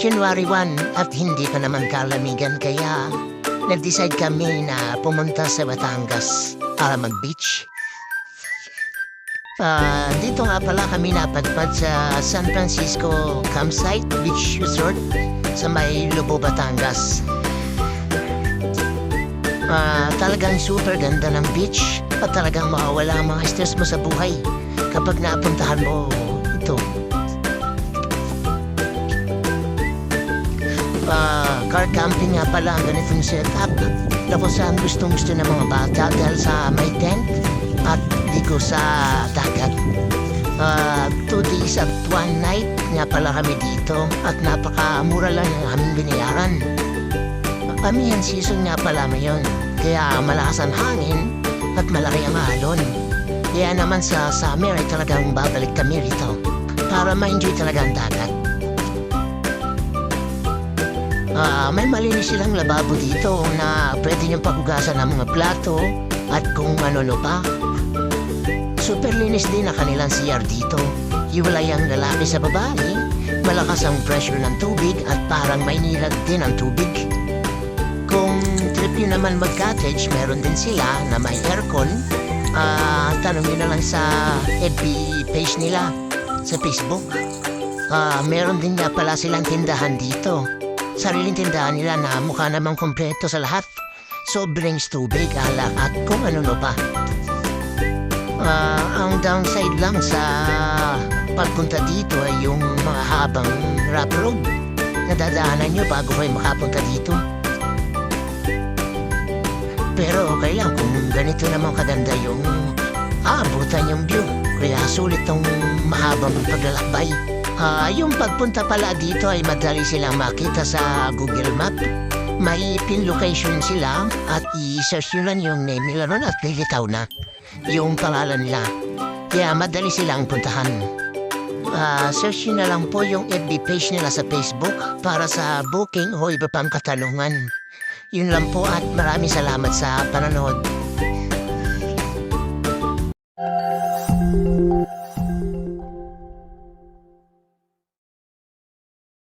January 1 at hindi pa naman kalamigan kaya nag-decide kami na pumunta sa Batangas para mag-beach. Dito nga pala kami napadpad sa San Francisco Campsite Beach Resort sa may Lobo, Batangas. Talagang super ganda ng beach at talagang mawawala ang mga stress mo sa buhay kapag napuntahan mo ito. Car camping nga pala ang ganitong setup. Tapos ang gustong-gusto ng mga bata dahil sa may tent at ligo sa dagat. 2 days at 1 night nga pala kami dito at napakamura lang ang aming binayaran. Amihan season nga pala ngayon, kaya malakas ang hangin at malaki ang alon. Kaya naman sa summer ay talagang babalik kami rito para ma-enjoy talaga ang dagat. May malinis silang lababo dito na pwede niyong paghugasan ng mga plato at kung ano pa. Super linis din ang kanilang CR dito. Hiwalay ang lalaki sa babae, malakas ang pressure ng tubig at parang may nilag din ang tubig. Kung trip nyo naman mag-cottage, meron din sila na may aircon. Tanongin na lang sa FB page nila sa Facebook. Meron din nga pala silang tindahan dito. Sariling tindahan nila na mukha namang kompleto sa lahat. Sobrang tubig, alak at kung ano pa. Ang downside lang sa pagpunta dito ay yung mga habang rough road na dadaanan nyo bago kayo makapunta dito. Pero okay lang kung ganito naman kaganda yung aabutan yung view. Kaya sulit tong mahabang paglalakbay. Yung pagpunta pala dito ay madali silang makita sa Google Map. May pin location sila at i-search nyo lang yung name nila ron at lilitaw na yung pangalan nila. Kaya madali silang puntahan. Search nyo na lang po yung FB page nila sa Facebook para sa booking o iba pang katanungan. Yun lang po at maraming salamat sa panonood.